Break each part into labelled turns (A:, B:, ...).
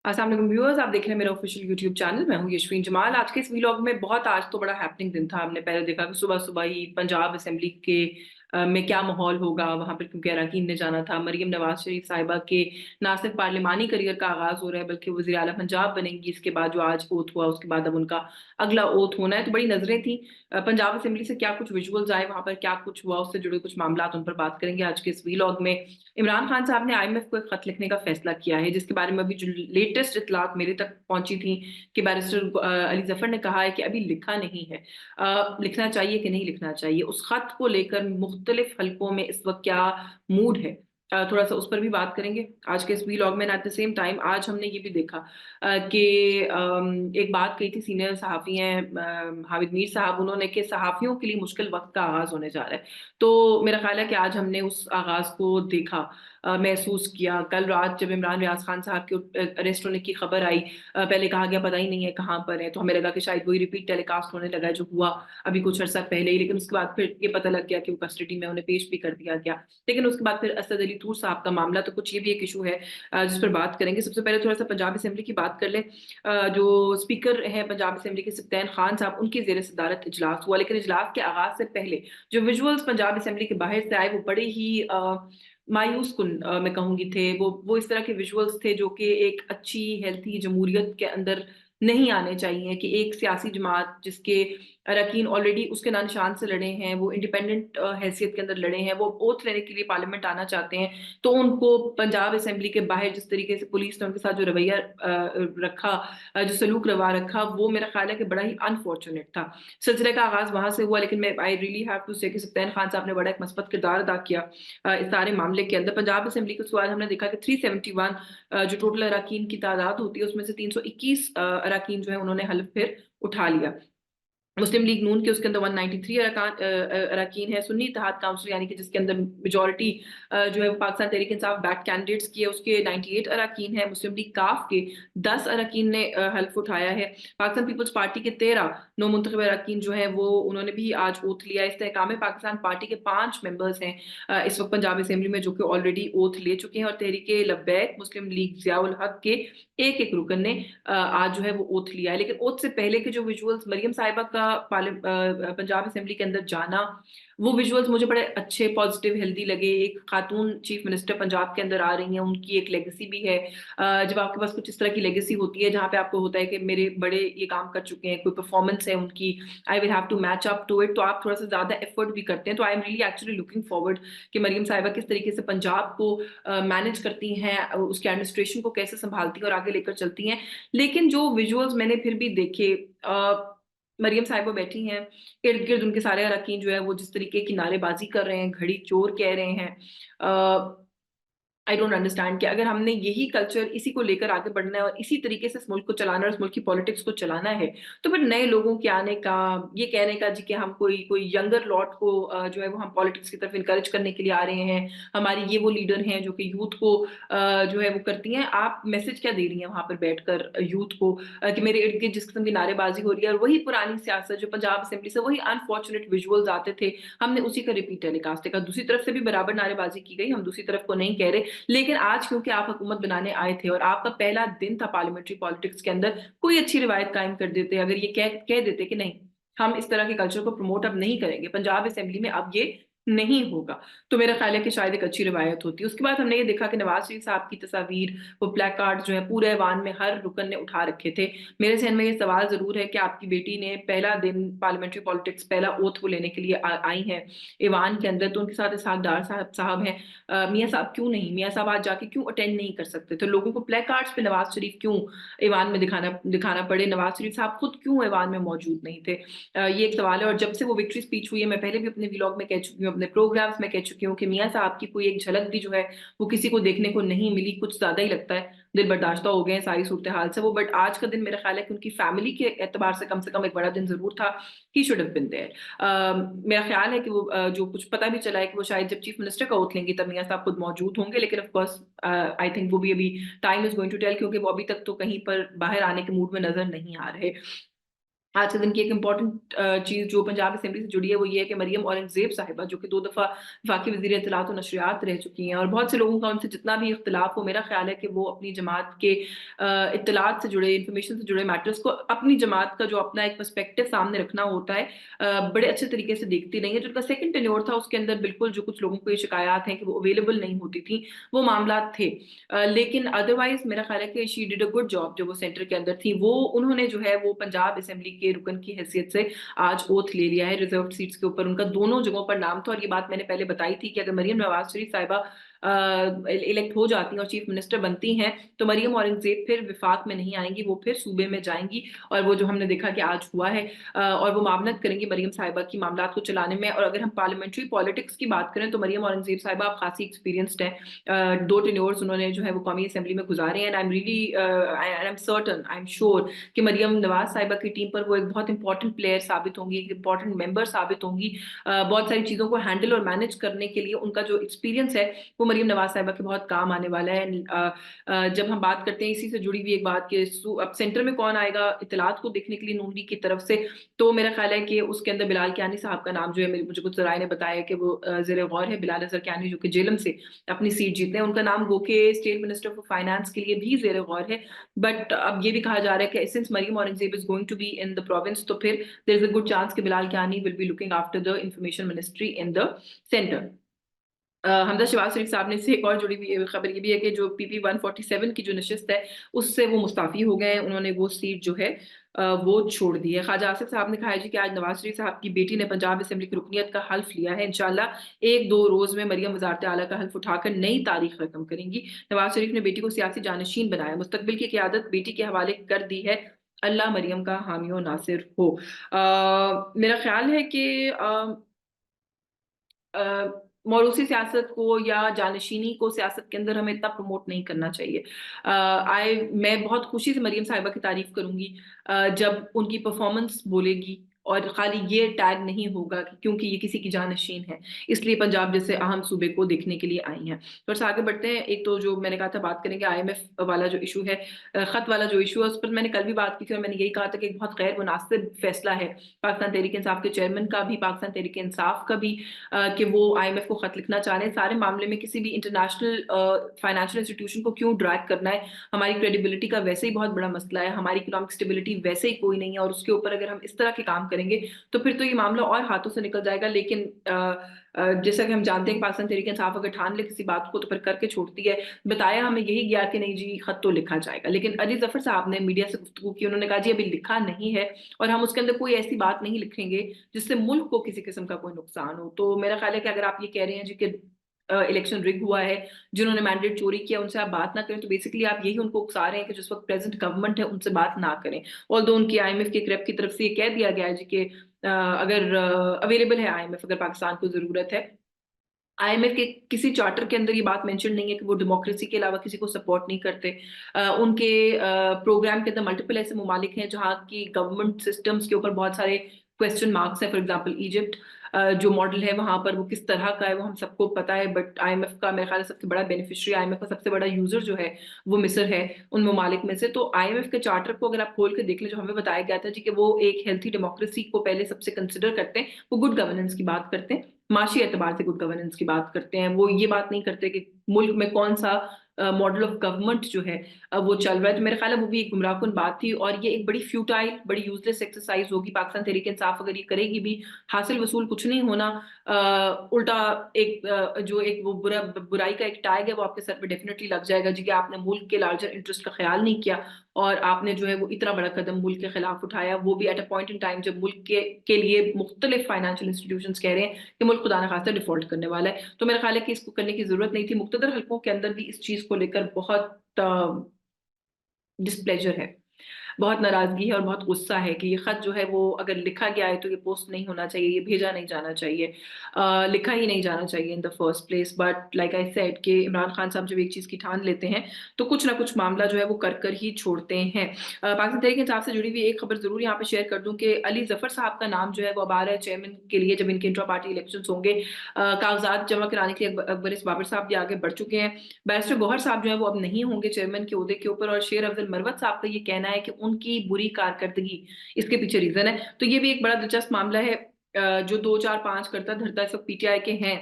A: अस्सलाम वालेकुम व्यूअर्स, आप देख रहे हैं मेरा ऑफिशियल यूट्यूब चैनल। मैं हूं यशवीन जमाल। आज के इस व्लॉग में बहुत आज तो बड़ा हैपनिंग दिन था। हमने पहले देखा कि सुबह सुबह ही पंजाब असेंबली के में क्या माहौल होगा वहां पर, क्योंकि अरकान ने जाना था। मरीम नवाज शरीफ साहिबा के ना सिर्फ पार्लिमानी करियर का आगाज हो रहा है बल्कि वज़ीर आला पंजाब बनेंगी। इसके बाद जो आज ओथ हुआ उसके बाद अब उनका अगला ओथ होना है, तो बड़ी नजरें थी। पंजाब असेंबली से क्या कुछ विजुअल्स आए, वहां पर क्या कुछ हुआ, उससे जुड़े कुछ मामला उन पर बात करेंगे आज के इस व्लॉग में। इमरान खान साहब ने IMF को एक खत लिखने का फैसला किया है, जिसके बारे में अभी जो लेटेस्ट इतलात मेरे तक पहुंची थी कि बैरिस्टर अली जफर ने कहा है कि अभी लिखा नहीं है। लिखना चाहिए कि नहीं लिखना चाहिए, उस खत को लेकर मुख्तलिफ हलकों में इस वक्त क्या मूड है, थोड़ा सा उस पर भी बात करेंगे आज के इस व्लॉग में। एट द सेम टाइम आज हमने ये भी देखा कि एक बात कही थी सीनियर सहाफ़ी हैं हामिद मीर साहब, उन्होंने कि सहाफ़ियों के लिए मुश्किल वक्त का आगाज होने जा रहा है। तो मेरा ख्याल है कि आज हमने उस आगाज को देखा, महसूस किया। कल रात जब इमरान रियाज खान साहब के अरेस्ट होने की खबर आई, पहले कहा गया पता ही नहीं है कहाँ पर है, तो हमें लगा कि शायद वही रिपीट टेलीकास्ट होने लगा है जो हुआ अभी कुछ अर्सा पहले ही। लेकिन उसके बाद फिर ये पता लग गया कि वो कस्टडी में उन्हें पेश भी कर दिया गया। लेकिन उसके बाद फिर असद अली तूर साहब का मामला, तो कुछ ये भी एक इशू है जिस पर बात करेंगे। सबसे पहले थोड़ा सा पंजाब असेंबली की बात कर लें। जो स्पीकर हैं पंजाब असेंबली के सप्तान खान साहब, उनकी जेर सदारत इजलास हुआ। लेकिन इजलास के आगाज से पहले जो विजुअल्स पंजाब असेंबली के बाहर से आए वो बड़े ही मायूस कुन मैं कहूंगी थे। वो इस तरह के विजुअल्स थे जो कि एक अच्छी हेल्थी जमहूरियत के अंदर नहीं आने चाहिए। कि एक सियासी जमात जिसके अरकान ऑलरेडी उसके नाम निशान से लड़े हैं, वो इंडिपेंडेंट हैसियत के अंदर लड़े हैं, वो ओथ लेने के लिए पार्लियामेंट आना चाहते हैं, तो उनको पंजाब असेंबली के बाहर जिस तरीके से पुलिस ने उनके साथ जो रवैया रखा, जो सलूक रवा रखा, वो मेरा ख्याल है कि बड़ा ही अनफॉर्चुनेट था। सिलसिले का आगाज वहां से हुआ। लेकिन मैं आई रियली हैव टू से कि सप्तान खान साहब ने बड़ा एक मस्बत किरदार अदा किया इस सारे मामले के अंदर। पंजाब असेंबली के बाद हमने देखा कि 371 जो टोटल अरकान की तादाद होती है उसमें से 321 अरकान जो है उन्होंने हल्फ फिर उठा लिया। मुस्लिम लीग नून के उसके अंदर 193 अरकान है। सुन्नी इत्तेहाद काउंसिल यानी कि जिसके अंदर मेजोरिटी जो है वो पाकिस्तान तहरीक इंसाफ बैक कैंडिडेट्स की है, उसके 98 अरकान है। मुस्लिम लीग काफ के 10 अरकान ने हल्फ उठाया है। पाकिस्तान पीपल्स पार्टी के 13 नौ मुंतखब अरकान जो है वो उन्होंने भी आज ओथ लिया। इस्तेहकाम पाकिस्तान पार्टी के 5 मेंबर्स हैं इस वक्त पंजाब असेंबली में जो कि ऑलरेडी ओथ ले चुके हैं। और तहरीक लब्बैक मुस्लिम लीग जियाउल हक के एक एक रुकन ने आज जो है वो ओथ लिया है। लेकिन ओथ से पहले के जो विजुअल्स मरियम साहिबा का पंजाब असेंबली के अंदर जाना, वो विजुअल्स मुझे बड़े अच्छे, पॉजिटिव, हेल्दी लगे। एक खातून चीफ मिनिस्टर पंजाब के अंदर आ रही हैं, उनकी एक लेगेसी भी है। जब आपके पास कुछ इस तरह की लेगेसी होती है जहां पे आपको होता है कि मेरे बड़े ये काम कर चुके हैं, कोई परफॉर्मेंस है उनकी, I will have to match up to it, तो आप थोड़ा सा ज्यादा एफर्ट भी करते हैं। तो I am really actually looking forward कि मरियम साहिबा किस तरीके से पंजाब को मैनेज करती हैं, उसके एडमिनिस्ट्रेशन को कैसे संभालती हैं और आगे लेकर चलती हैं। लेकिन जो विजुअल्स मैंने फिर भी देखे, मरियम साहिबा बैठी हैं, इर्द गिर्द उनके सारे अरकान जो है वो जिस तरीके की नारेबाजी कर रहे हैं, घड़ी चोर कह रहे हैं। आई डोंट अंडरस्टैंड कि अगर हमने यही कल्चर इसी को लेकर आगे बढ़ना है और इसी तरीके से इस मुल्क को चलाना है, इस मुल्क की पॉलिटिक्स को चलाना है, तो फिर नए लोगों के आने का, ये कहने का जी कि हम कोई कोई यंगर लॉट को जो है वो हम पॉलिटिक्स की तरफ इनकरेज करने के लिए आ रहे हैं, हमारी ये वो लीडर हैं जो कि यूथ को जो है वो करती हैं। आप मैसेज क्या दे रही हैं वहां पर बैठकर यूथ को कि मेरे इर्द गिर्द जिस किस्म की नारेबाजी हो रही है और वही पुरानी सियासत जो पंजाब असेंबली से वही अनफॉर्चुनेट विजुअल्स आते थे, हमने उसी का रिपीट टेलीकास्ट देखा। दूसरी तरफ से भी बराबर नारेबाजी की गई, हम दूसरी तरफ को नहीं कह रहे। लेकिन आज क्योंकि आप हुकूमत बनाने आए थे और आपका पहला दिन था पार्लियामेंट्री पॉलिटिक्स के अंदर, कोई अच्छी रिवायत कायम कर देते, अगर ये कह देते कि नहीं हम इस तरह के कल्चर को प्रमोट अब नहीं करेंगे, पंजाब असेंबली में अब ये नहीं होगा, तो मेरा ख्याल है कि शायद एक अच्छी रिवायत होती। उसके बाद हमने ये देखा कि नवाज शरीफ साहब की तस्वीर, वो प्लेक कार्ड जो है पूरे ऐवान में हर रुकन ने उठा रखे थे। मेरे जहन में ये सवाल जरूर है कि आपकी बेटी ने पहला दिन पार्लियामेंट्री पॉलिटिक्स, पहला ओथ वो लेने के लिए आई है ऐवान के अंदर, तो उनके साथ इसहाक डार साहब हैं। मियाँ साहब क्यों नहीं, मियाँ साहब आज जाके क्यों अटेंड नहीं कर सकते? तो लोगों को प्ले कार्ड्स पे नवाज शरीफ क्यों ईवान में दिखाना दिखाना पड़े, नवाज शरीफ साहब खुद क्यों ईवान में मौजूद नहीं थे? ये एक सवाल है। और जब से वो विक्ट्री स्पीच हुई है, मैं पहले भी अपने व्लॉग में कह चुकी हूँ, अपने प्रोग्राम्स में कह चुकी हूँ कि मियाँ साहब की कोई एक झलक भी जो है वो किसी को देखने को नहीं मिली। कुछ ज्यादा ही लगता है दिल बर्दाश्ता हो गए हैं सारी सूरत हाल से वो। बट आज का दिन मेरा ख्याल है कि उनकी फैमिली के एतबार से कम एक बड़ा दिन जरूर था। He should have been there. मेरा ख्याल है कि वो जो कुछ पता भी चला है कि वो शायद जब चीफ मिनिस्टर का ओथ लेंगी तब मियां साहब खुद मौजूद होंगे। लेकिन ऑफ कोर्स आई थिंक वो भी अभी time is going to tell, क्योंकि वो अभी तक तो कहीं पर बाहर आने के मूड में नजर नहीं आ रहे। आज के दिन की एक इम्पॉर्टेंट चीज़ जो पंजाब असेंबली से जुड़ी है वो ये है कि मरियम औरंगज़ेब साहिबा जो कि 2 दफ़ा वफ़ाक़ी वज़ीर इत्तलात व नशरियात रह चुकी हैं और बहुत से लोगों का उनसे जितना भी इख्तिलाफ़ हो, मेरा ख़्याल है कि वो अपनी जमात के इत्तलात से जुड़े, इन्फॉर्मेशन से जुड़े मैटर्स को अपनी जमात का जो अपना एक पर्सपेक्टिव सामने रखना होता है बड़े अच्छे तरीके से देखती रही हैं। जो उनका सेकंड टेन्योर था उसके अंदर बिल्कुल जो कुछ लोगों को ये शिकायत हैं कि वो अवेलेबल नहीं होती थी, वो मामलात थे। लेकिन अदरवाइज़ मेरा ख़्याल है कि she did a good job जब वो सेंटर के अंदर थी। वो उन्होंने जो है वो पंजाब असेंबली के रुकन की हैसियत से आज ओथ ले लिया है रिजर्व्ड सीट्स के ऊपर। उनका दोनों जगहों पर नाम था और ये बात मैंने पहले बताई थी कि अगर मरियम नवाज़ शरीफ साहिबा इलेक्ट हो जाती हैं और चीफ मिनिस्टर बनती हैं, तो मरियम औरंगज़ेब फिर विफाक में नहीं आएँगी, वो फिर सूबे में जाएँगी और वो जो हमने देखा कि आज हुआ है और वो मामलत करेंगी मरियम साहिबा की मामलात को चलाने में। और अगर हम पार्लियामेंट्री पॉलिटिक्स की बात करें तो मरियम औरंगज़ेब साहिबा अब खासी एक्सपीरियंस्ड हैं। 2 टेन्योर्स उन्होंने जो है वो कौमी असेंबली में गुज़ारे हैं and I am certain, I am sure कि मरियम नवाज़ साहिबा की टीम पर वो एक बहुत इंपॉर्टेंट प्लेयर साबित होंगी, एक इंपॉर्टेंट मेंबर साबित होंगी। बहुत सारी चीज़ों को हैंडल और मैनेज करने के लिए उनका जो एक्सपीरियंस है वो मरियम नवाज़ साहिबा के बहुत काम आने वाला है। जब हम बात करते हैं इसी से जुड़ी हुई एक बात कि अब सेंटर में कौन आएगा इत्तलात को देखने के लिए नून लीग की तरफ से, तो मेरा ख्याल है कि उसके अंदर बिलाल कियानी साहब का नाम जो है मुझे कुछ ज़राए ने बताया कि वो ज़ेर गौर है। बिलाल अज़हर कियानी जो कि जेलम से अपनी सीट जीते हैं, उनका नाम गो के स्टेट मिनिस्टर फॉर फाइनेंस के लिए भी ज़ेर गौर है। बट अब ये भी कहा जा रहा है कि since Maryam Aurangzeb is going to be in the province, तो फिर there is a good chance कि Bilal Kiyani will be looking after the information ministry in the centre. Hamza Shahbaz Sharif साहब ने इससे एक और जुड़ी हुई खबर ये भी है कि जो पीपी 147 की जो नशिस्त है उससे वो मुस्ताफ़ी हो गए हैं। उन्होंने वो सीट जो है वो छोड़ दी है। ख्वाजा आसिफ साहब ने कहा है जी कि आज नवाज शरीफ साहब की बेटी ने पंजाब असेंबली की रुकनीत का हल्फ लिया है। इंशाल्लाह 1-2 रोज में मरियम वजारत आला का हल्फ उठाकर नई तारीख रकम करेंगी। नवाज शरीफ ने बेटी को सियासी जानशीन बनाया, मुस्तकबिल की क़यादत बेटी के हवाले कर दी है। अल्लाह मरियम का हामी और नासिर हो। मेरा ख्याल है कि अ, मौरूसी सियासत को या जानशीनी को सियासत के अंदर हमें इतना प्रमोट नहीं करना चाहिए। मैं बहुत खुशी से मरियम साहिबा की तारीफ करूंगी जब उनकी परफॉर्मेंस बोलेगी और खाली ये टैग नहीं होगा कि क्योंकि ये किसी की जानशीन है इसलिए पंजाब जैसे अहम सूबे को देखने के लिए आई हैं। तो बस आगे बढ़ते हैं। एक तो जो मैंने कहा था बात करेंगे आईएमएफ वाला जो इशू है, खत वाला जो इशू है उस पर मैंने कल भी बात की थी और मैंने यही कहा था कि एक बहुत गैर मुनासिब फैसला है पाकिस्तान तहरीक इंसाफ के चेयरमैन का भी, पाकिस्तान तहरीक इंसाफ का भी, कि वो आईएमएफ को खत लिखना चाह रहे हैं। सारे मामले में किसी भी इंटरनेशनल फाइनेंशियल इंस्टीट्यूशन को क्यों ड्रैग करना है? हमारी क्रेडिबिलिटी का वैसे ही बहुत बड़ा मसला है, हमारी इकोनॉमिक स्टेबिलिटी वैसे ही कोई नहीं है और उसके ऊपर अगर हम इस तरह के काम करेंगे तो फिर तो ये मामला और हाथों से निकल जाएगा। लेकिन जैसा कि हम जानते हैं कि पाकिस्तान तहरीक इंसाफ अगर ठान ले किसी बात को तो फिर करके छोड़ती है। बताया हमें यही गया कि नहीं जी खत तो लिखा जाएगा, लेकिन अली जफर साहब ने मीडिया से गुफ्तगू की, उन्होंने कहा जी अभी लिखा नहीं है और हम उसके अंदर कोई ऐसी बात नहीं लिखेंगे जिससे मुल्क को किसी किस्म का कोई नुकसान हो। तो मेरा ख्याल है कि अगर आप ये कह रहे हैं जी कि इलेक्शन रिग हुआ है, जिन्होंने मैंडेट चोरी किया उनसे आप बात ना करें, तो बेसिकली आप यही उनको उकसा रहे हैं कि जिस वक्त प्रेजेंट गवर्नमेंट है उनसे बात ना करें। ऑल्दो उनकी आईएमएफ के क्रेप की तरफ से ये कह दिया गया है जी कि अगर अवेलेबल है आईएमएफ, अगर पाकिस्तान को जरूरत है, आईएमएफ के किसी चार्टर के अंदर ये बात मेंशन नहीं है कि वो डेमोक्रेसी के अलावा किसी को सपोर्ट नहीं करते। उनके प्रोग्राम के अंदर मल्टीपल ऐसे ममालिक हैं जहाँ की गवर्नमेंट सिस्टम्स के ऊपर बहुत सारे क्वेश्चन मार्क्स हैं। फॉर एग्जांपल इजिप्ट जो मॉडल है वहां पर वो किस तरह का है वो हम सबको पता है, बट आईएमएफ का मेरे ख्याल से सबसे बड़ा बेनिफिशियरी, आईएमएफ का सबसे बड़ा यूजर जो है वो मिस्र है उन ममालिक में से। तो आईएमएफ के चार्टर को अगर आप खोल के देख ले, जो हमें बताया गया था जी कि वो एक हेल्थी डेमोक्रेसी को पहले सबसे कंसिडर करते हैं, वो गुड गवर्नेंस की बात करते हैं, माशी एतबार से गुड गवर्नेंस की बात करते हैं। वो ये बात नहीं करते कि मुल्क में कौन सा मॉडल ऑफ गवर्नमेंट जो है वो चल रहा है। तो मेरे ख्याल है वो भी एक गुमराहकुन बात थी और ये एक बड़ी फ्यूटाइल, बड़ी यूजलेस एक्सरसाइज होगी। पाकिस्तान तहरीक इंसाफ अगर ये करेगी भी, हासिल वसूल कुछ नहीं होना। उल्टा एक जो एक वो बुराई का एक टैग है वो आपके सर पे डेफिनेटली लग जाएगा जी कि आपने मुल्क के लार्जर इंटरेस्ट का ख्याल नहीं किया और आपने जो है वो इतना बड़ा कदम मुल्क के खिलाफ उठाया, वो भी at a point in time जब मुल्क के लिए मुख्तलिफ फाइनेंशियल इंस्टीट्यूशन कह रहे हैं कि मुल्क खुदा न खास्ता डिफॉल्ट करने वाला है। तो मेरा ख्याल है कि इसको करने की जरूरत नहीं थी। मुख्तदर हलकों के अंदर भी इस चीज को लेकर बहुत डिस्प्लेजर है, बहुत नाराजगी है और बहुत गुस्सा है कि ये खत जो है वो अगर लिखा गया है तो ये पोस्ट नहीं होना चाहिए, ये भेजा नहीं जाना चाहिए, लिखा ही नहीं जाना चाहिए in the first place. But like I said कि इमरान खान साहब जब एक चीज की ठान लेते हैं तो कुछ ना कुछ मामला जो है वो कर कर ही छोड़ते हैं। पाकिस्तान तहरीक इंसाफ से जुड़ी हुई एक खबर जरूर यहाँ पे शेयर कर दूं कि अली जफर साहब का नाम जो है वो अब आ रहा है चेयरमैन के लिए जब इनके इंट्रा पार्टी इलेक्शन होंगे। कागजात जमा कराने के लिए अकबर इस बाबर साहब भी आगे बढ़ चुके हैं। बैरिस्टर गौहर साहब जो है वो अब नहीं होंगे चेयरमैन के ओहदे के ऊपर और शेर अफजल मरवत साहब का ये कहना है कि ان کی بری کارکردگی اس کے پیچھے ریزن ہے. تو یہ بھی ایک بڑا دلچسپ معاملہ ہے. جو 2 4 5 کرتا دھرتا اس وقت پی ٹی آئی کے ہیں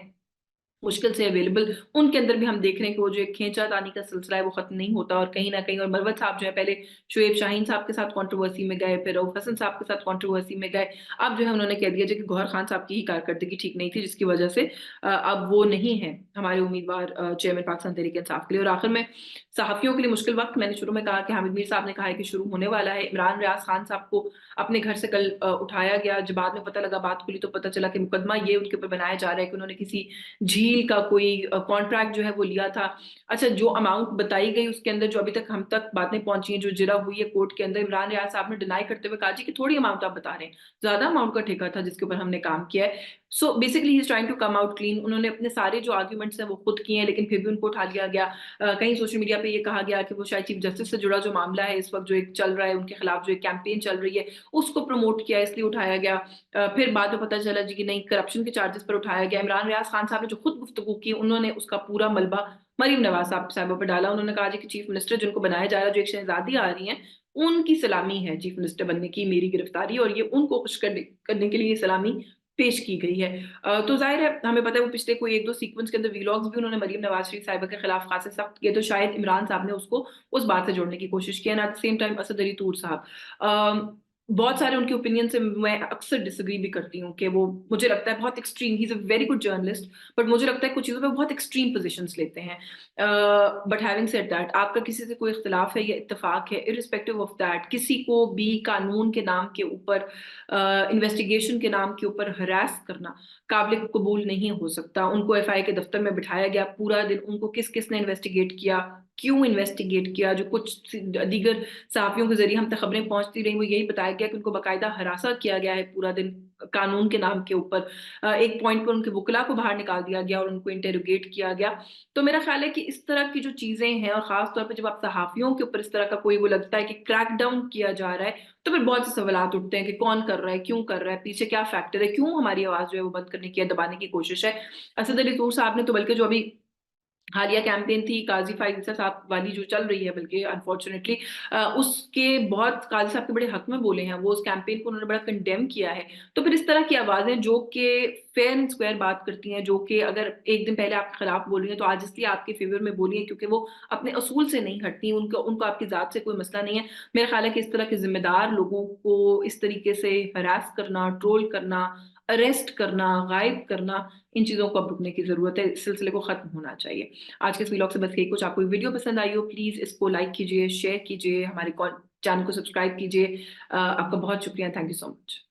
A: مشکل سے اویلیبل، ان کے اندر بھی ہم دیکھ رہے ہیں کہ وہ جو ایک کھینچا تانی کا سلسلہ ہے وہ ختم نہیں ہوتا، اور کہیں نہ کہیں اور مروت صاحب جو ہے پہلے شعیب شاہین صاحب کے ساتھ کنٹروورسی میں گئے، پھر رؤف حسن صاحب کے ساتھ کنٹروورسی میں گئے، اب جو ہے انہوں نے کہہ دیا کہ گوہر خان صاحب کی ہی کارکردگی ٹھیک نہیں تھی جس کی وجہ سے اب وہ نہیں ہے ہمارے امیدوار چیئرمین پاکستان تحریک انصاف کے لیے. اور آخر میں صحافیوں کے لیے مشکل وقت، میں نے شروع میں کہا کہ حامد میر صاحب نے کہا ہے کہ شروع ہونے والا ہے. عمران ریاض خان صاحب کو اپنے گھر سے کل اٹھایا گیا، جب بعد میں پتہ لگا، بات کھلی تو پتہ چلا کہ مقدمہ یہ ان کے اوپر بنایا جا رہا ہے کہ انہوں نے کسی جھیل کا کوئی کانٹریکٹ جو ہے وہ لیا تھا. اچھا، جو اماؤنٹ بتائی گئی اس کے اندر جو ابھی تک ہم تک باتیں پہنچی ہیں، جو جرا ہوئی ہے کورٹ کے اندر، عمران ریاض صاحب نے ڈینائی کرتے ہوئے کہا جی کہ تھوڑی اماؤنٹ آپ بتا رہے ہیں، زیادہ اماؤنٹ کا ٹھیکہ تھا جس کے اوپر ہم نے کام کیا ہے. So basically he is trying to come out clean. انہوں نے اپنے سارے جو آرگیومنٹس ہیں وہ خود کیے ہیں، لیکن پھر بھی ان کو اٹھا لیا گیا. کہیں سوشل میڈیا پہ یہ کہا گیا کہ وہ شاید چیف جسٹس سے جڑا جو معاملہ ہے اس وقت جو ایک چل رہا ہے، ان کے خلاف جو ایک کیمپین چل رہی ہے اس کو پروموٹ کیا اس لیے اٹھایا گیا. پھر بعد میں پتہ چلا جی کہ نہیں، کرپشن کے چارجز پر اٹھایا گیا. عمران ریاض خان صاحب نے جو خود گفتگو کی انہوں نے اس کا پورا ملبہ مریم نواز صاحبہ پہ ڈالا. انہوں نے کہا جی کہ چیف منسٹر جن کو بنایا جا رہا ہے، جو ایک شہزادی آ رہی ہیں، ان کی سلامی ہے چیف منسٹر بننے کی میری گرفتاری، اور یہ ان کو خوش کرنے کے لیے یہ سلامی پیش کی گئی ہے. تو ظاہر ہے ہمیں پتہ ہے وہ پچھلے کوئی 1 2 سیکوینس کے اندر ویلاگز بھی انہوں نے مریم نواز شریف صاحبہ کے خلاف خاصے سخت کیے، تو شاید عمران صاحب نے اس کو اس بات سے جوڑنے کی کوشش کی. ایٹ سیم ٹائم اسد علی طور صاحب، بہت سارے ان کے اوپینین سے میں اکثر ڈس ایگری بھی کرتی ہوں کہ وہ مجھے لگتا ہے بہت extreme, he is a very good journalist, but مجھے لگتا ہے کچھ چیزوں پہ بہت ایکسٹریم پوزیشنز لیتے ہیں. بٹ ہیونگ سیڈ دیٹ، آپ کا کسی سے کوئی اختلاف ہے یا اتفاق ہے، ارسپیکٹو آف دیٹ کسی کو بھی قانون کے نام کے اوپر، انویسٹیگیشن کے نام کے اوپر ہراس کرنا قابل قبول نہیں ہو سکتا. ان کو ایف آئی کے دفتر میں بٹھایا گیا پورا دن، ان کو کس کس نے انویسٹیگیٹ کیا، کیوں انویسٹیگیٹ کیا، جو کچھ دیگر صحافیوں کے ذریعے ہم تک خبریں پہنچتی رہیں وہ یہی بتایا گیا کہ ان کو باقاعدہ ہراساں کیا گیا ہے پورا دن قانون کے نام کے اوپر. ایک پوائنٹ پر ان کے وکلا کو باہر نکال دیا گیا اور ان کو انٹروگیٹ کیا گیا. تو میرا خیال ہے کہ اس طرح کی جو چیزیں ہیں، اور خاص طور پہ جب آپ صحافیوں کے اوپر اس طرح کا کوئی وہ لگتا ہے کہ کریک ڈاؤن کیا جا رہا ہے، تو پھر بہت سے سوالات اٹھتے ہیں کہ کون کر رہا ہے، کیوں کر رہا ہے، پیچھے کیا فیکٹر ہے، کیوں ہماری آواز جو ہے وہ بند کرنے کی یا دبانے کی کوشش ہے. اسد علی طور صاحب نے تو بلکہ جو ابھی حالیہ کیمپین تھی قاضی فائز عیسیٰ صاحب والی جو چل رہی ہے، بلکہ انفارچونیٹلی اس کے بہت قاضی صاحب کے بڑے حق میں بولے ہیں، وہ اس کیمپین کو انہوں نے بڑا کنڈیم کیا ہے. تو پھر اس طرح کی آوازیں جو کہ فیئر اینڈ اسکوائر بات کرتی ہیں، جو کہ اگر ایک دن پہلے آپ کے خلاف بول رہی ہیں تو آج اس لیے آپ کے فیور میں بولی ہیں کیونکہ وہ اپنے اصول سے نہیں ہٹتی، ان کو آپ کی ذات سے کوئی مسئلہ نہیں ہے. میرا خیال ہے کہ اس طرح کے ذمہ دار لوگوں کو اس طریقے سے ہراس کرنا، ٹرول کرنا، اریسٹ کرنا، غائب کرنا، ان چیزوں کو اب رکنے کی ضرورت ہے. اس سلسلے کو ختم ہونا چاہیے. آج کے اس ویلاگ سے بس یہی کچھ. آپ کو ویڈیو پسند آئی ہو پلیز اس کو لائک کیجیے، شیئر کیجیے، ہمارے چینل کو سبسکرائب کیجیے. آپ کا بہت شکریہ. Thank you so much.